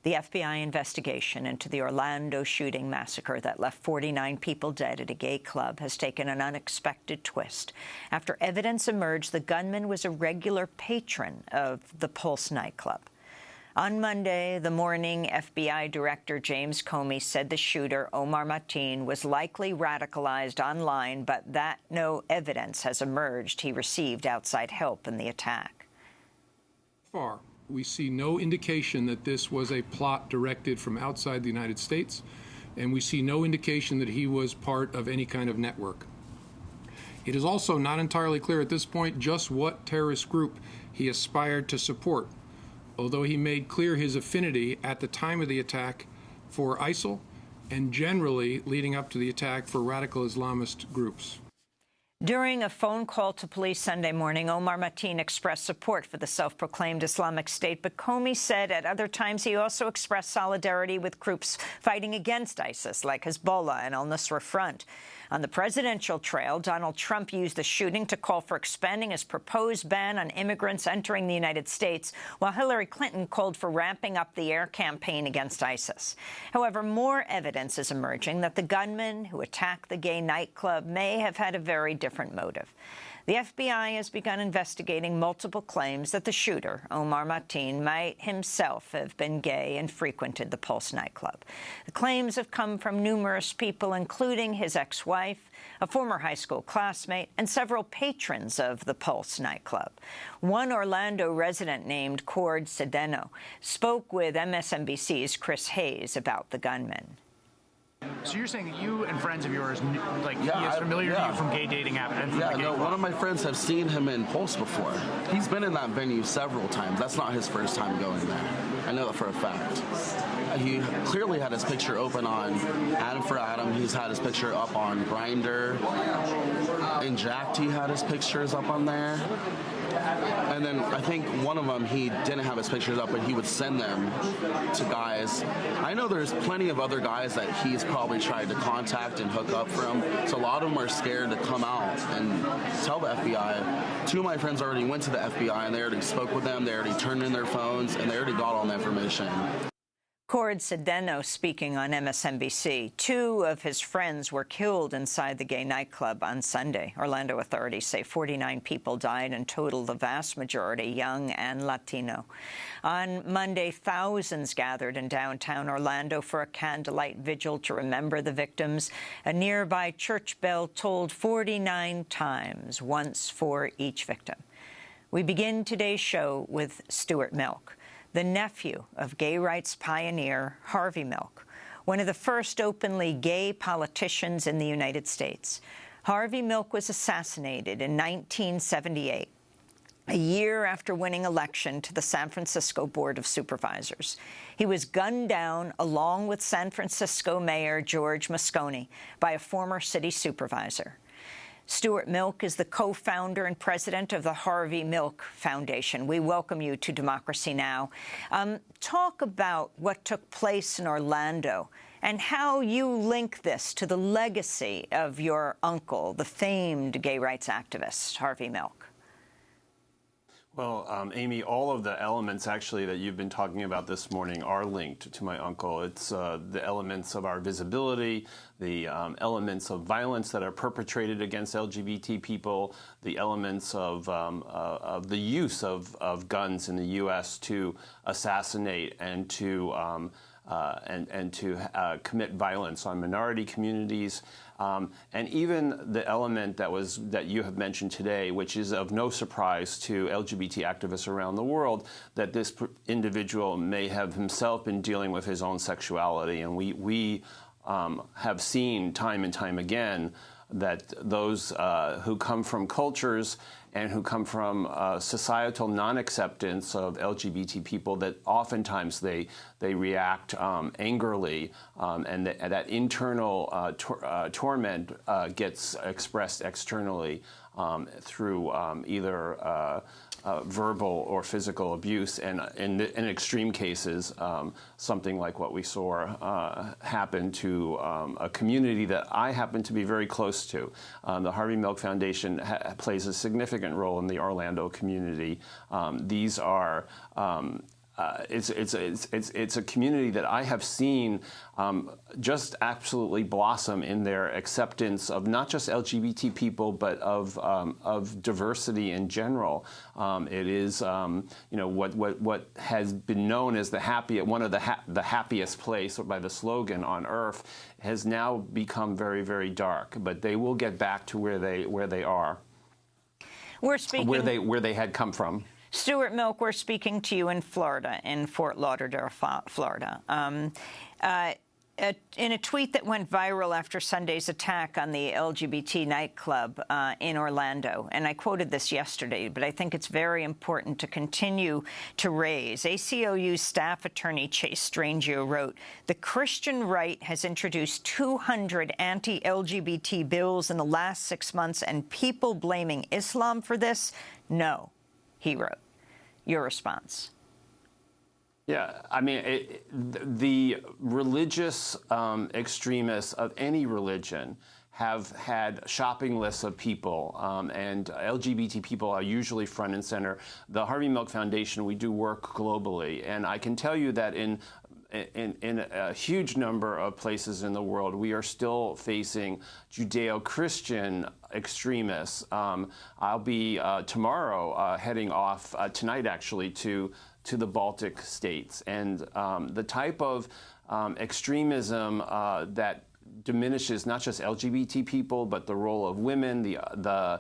The FBI investigation into the Orlando shooting massacre that left 49 people dead at a gay club has taken an unexpected twist after evidence emerged the gunman was a regular patron of the Pulse nightclub. On Monday, the morning, FBI Director James Comey said the shooter, Omar Mateen, was likely radicalized online, but that no evidence has emerged he received outside help in the attack. We see no indication that this was a plot directed from outside the United States, and we see no indication that he was part of any kind of network. It is also not entirely clear at this point just what terrorist group he aspired to support, although he made clear his affinity at the time of the attack for ISIL and generally leading up to the attack for radical Islamist groups. During a phone call to police Sunday morning, Omar Mateen expressed support for the self-proclaimed Islamic State, but Comey said at other times he also expressed solidarity with groups fighting against ISIS, like Hezbollah and al-Nusra Front. On the presidential trail, Donald Trump used the shooting to call for expanding his proposed ban on immigrants entering the United States, while Hillary Clinton called for ramping up the air campaign against ISIS. However, more evidence is emerging that the gunman who attacked the gay nightclub may have had a very different motive. The FBI has begun investigating multiple claims that the shooter, Omar Mateen, might himself have been gay and frequented the Pulse nightclub. The claims have come from numerous people, including his ex-wife, a former high school classmate, and several patrons of the Pulse nightclub. One Orlando resident named Cord Sedeno spoke with MSNBC's Chris Hayes about the gunman. So you're saying that you and friends of yours, he is familiar to you from gay dating apps and from the gay club? One of my friends have seen him in Pulse before. He's been in that venue several times. That's not his first time going there. I know that for a fact. He clearly had his picture open on Adam for Adam. He's had his picture up on Grindr. And Jacked, he had his pictures up on there. And then I think one of them, he didn't have his pictures up, but he would send them to guys. I know there's plenty of other guys that he's probably tried to contact and hook up for him. So a lot of them are scared to come out and tell the FBI. Two of my friends already went to the FBI, and they already spoke with them. They already turned in their phones, and they already got all the information. Cord Sedeno speaking on MSNBC. Two of his friends were killed inside the gay nightclub on Sunday. Orlando authorities say 49 people died in total, the vast majority young and Latino. On Monday, thousands gathered in downtown Orlando for a candlelight vigil to remember the victims. A nearby church bell tolled 49 times, once for each victim. We begin today's show with Stuart Milk, the nephew of gay rights pioneer Harvey Milk, one of the first openly gay politicians in the United States. Harvey Milk was assassinated in 1978, a year after winning election to the San Francisco Board of Supervisors. He was gunned down along with San Francisco Mayor George Moscone by a former city supervisor. Stuart Milk is the co-founder and president of the Harvey Milk Foundation. We welcome you to Democracy Now! Talk about what took place in Orlando and how you link this to the legacy of your uncle, the famed gay rights activist, Harvey Milk. Well, Amy, all of the elements actually that you've been talking about this morning are linked to my uncle. It's the elements of our visibility, the elements of violence that are perpetrated against LGBT people, the elements of the use of guns in the U.S. to assassinate and to commit violence on minority communities. And even the element that you have mentioned today, which is of no surprise to LGBT activists around the world, that this individual may have himself been dealing with his own sexuality. And we have seen time and time again that those who come from cultures and who come from societal non-acceptance of LGBT people, that oftentimes they react angrily, and that internal torment gets expressed externally through either verbal or physical abuse, and in extreme cases, something like what we saw happen to a community that I happen to be very close to. The Harvey Milk Foundation plays a significant role in the Orlando community. These are it's a community that I have seen just absolutely blossom in their acceptance of not just LGBT people, but of diversity in general. It is what has been known as one of the happiest place by the slogan on earth has now become very, very dark. But they will get back to where they are. We're speaking where they had come from. Stuart Milk, we're speaking to you in Florida, in Fort Lauderdale, Florida. In a tweet that went viral after Sunday's attack on the LGBT nightclub in Orlando, and I quoted this yesterday, but I think it's very important to continue to raise. ACLU's staff attorney Chase Strangio wrote, "The Christian right has introduced 200 anti-LGBT bills in the last 6 months, and people blaming Islam for this? No," he wrote. Your response? Yeah, I mean, the religious extremists of any religion have had shopping lists of people, and LGBT people are usually front and center. The Harvey Milk Foundation, we do work globally, and I can tell you that in a huge number of places in the world, we are still facing Judeo-Christian extremists. I'll be tomorrow heading off tonight, actually, to the Baltic states, and the type of extremism that diminishes not just LGBT people, but the role of women, the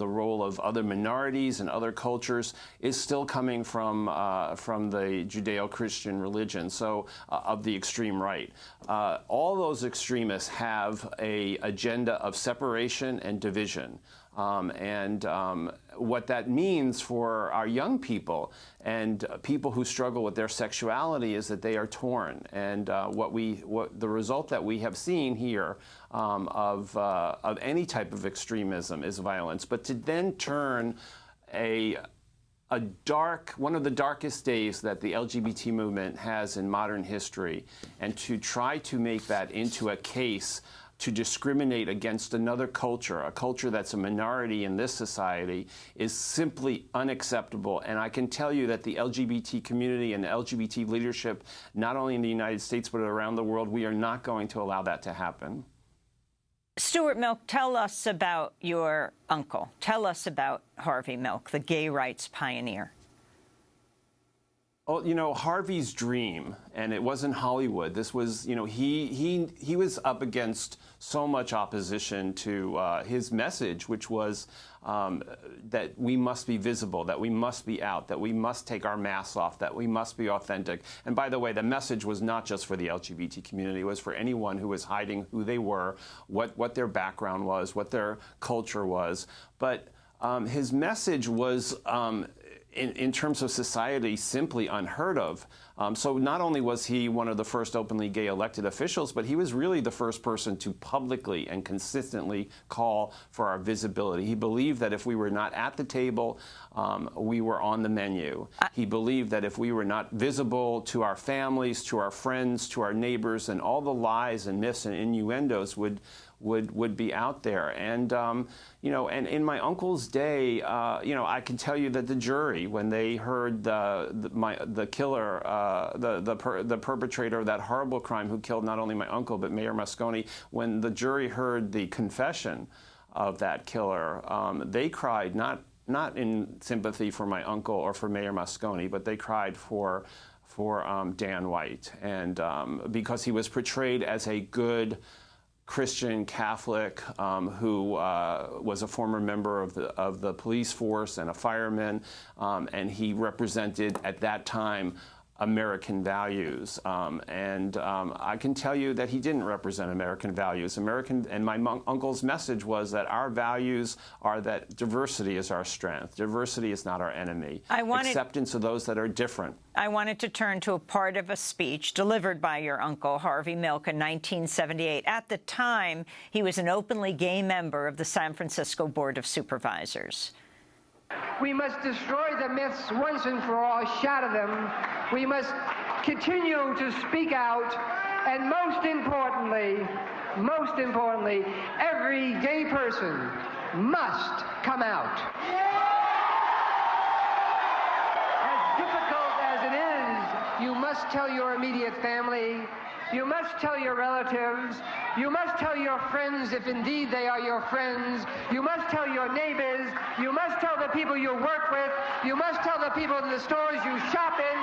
role of other minorities and other cultures is still coming from the Judeo-Christian religion, so of the extreme right. All those extremists have an agenda of separation and division. What that means for our young people and people who struggle with their sexuality is that they are torn. And the result that we have seen here of any type of extremism is violence. But to then turn one of the darkest days that the LGBT movement has in modern history, and to try to make that into a case to discriminate against another culture, a culture that's a minority in this society, is simply unacceptable. And I can tell you that the LGBT community and the LGBT leadership, not only in the United States but around the world, we are not going to allow that to happen. Stuart Milk, tell us about your uncle. Tell us about Harvey Milk, the gay rights pioneer. Well, Harvey's dream, and it wasn't Hollywood. This was, he was up against so much opposition to his message, which was that we must be visible, that we must be out, that we must take our masks off, that we must be authentic. And by the way, the message was not just for the LGBT community. It was for anyone who was hiding who they were, what their background was, what their culture was. But his message was in terms of society, simply unheard of. So not only was he one of the first openly gay elected officials, but he was really the first person to publicly and consistently call for our visibility. He believed that if we were not at the table, we were on the menu. He believed that if we were not visible to our families, to our friends, to our neighbors, and all the lies and myths and innuendos would be out there. And and in my uncle's day, I can tell you that the jury, when they heard the killer, the perpetrator of that horrible crime who killed not only my uncle but Mayor Moscone, when the jury heard the confession of that killer, they cried not in sympathy for my uncle or for Mayor Moscone, but they cried for Dan White, and because he was portrayed as a good Christian Catholic who was a former member of the police force and a fireman, and he represented at that time American values. I can tell you that he didn't represent American values. And my uncle's message was that our values are that diversity is our strength. Diversity is not our enemy. Acceptance of those that are different. I wanted to turn to a part of a speech delivered by your uncle, Harvey Milk, in 1978. At the time, he was an openly gay member of the San Francisco Board of Supervisors. We must destroy the myths once and for all, shatter them. We must continue to speak out, and most importantly, every gay person must come out. As difficult as it is You must tell your immediate family. You must tell your relatives. You must tell your friends if indeed they are your friends. You must tell your neighbors. You must tell the people you work with. You must tell the people in the stores you shop in.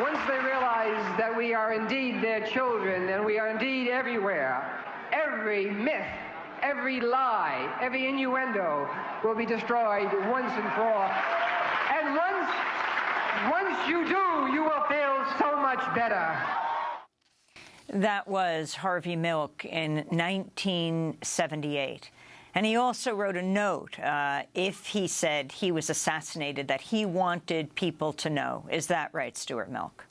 Once they realize that we are indeed their children and we are indeed everywhere, every myth, every lie, every innuendo will be destroyed once and for all. And once you do, you will feel so much better. That was Harvey Milk in 1978. And he also wrote a note, if he said he was assassinated, that he wanted people to know. Is that right, Stuart Milk?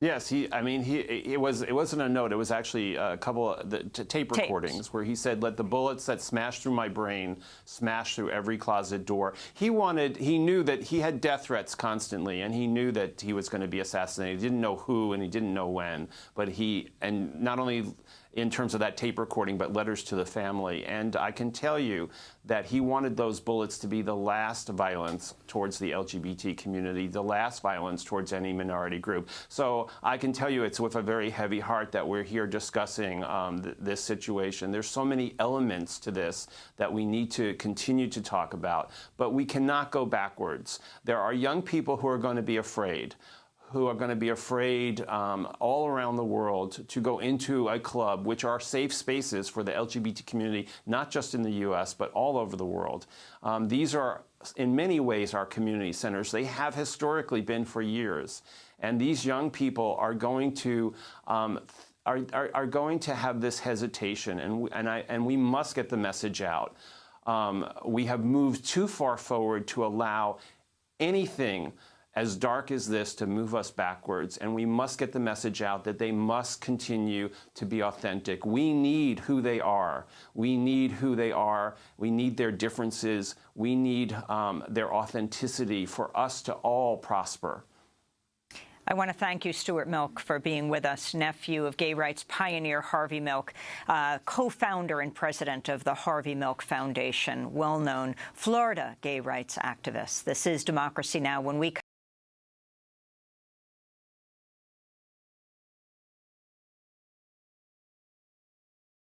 Yes, it wasn't a note. It was actually a couple of tape recordings where he said, "Let the bullets that smash through my brain smash through every closet door." He knew that he had death threats constantly, and he knew that he was going to be assassinated. He didn't know who, and he didn't know when. But and not only in terms of that tape recording, but letters to the family. And I can tell you that he wanted those bullets to be the last violence towards the LGBT community, the last violence towards any minority group. So I can tell you it's with a very heavy heart that we're here discussing this situation. There's so many elements to this that we need to continue to talk about, but we cannot go backwards. There are young people who are going to be afraid. All around the world to go into a club, which are safe spaces for the LGBT community, not just in the U.S., but all over the world. These are, in many ways, our community centers. They have historically been for years. And these young people are going to have this hesitation, and we must get the message out. We have moved too far forward to allow anything as dark as this to move us backwards, and we must get the message out that they must continue to be authentic. We need who they are. We need who they are. We need their differences. We need their authenticity for us to all prosper. I want to thank you, Stuart Milk, for being with us, nephew of gay rights pioneer Harvey Milk, co-founder and president of the Harvey Milk Foundation, well-known Florida gay rights activist. This is Democracy Now! When we come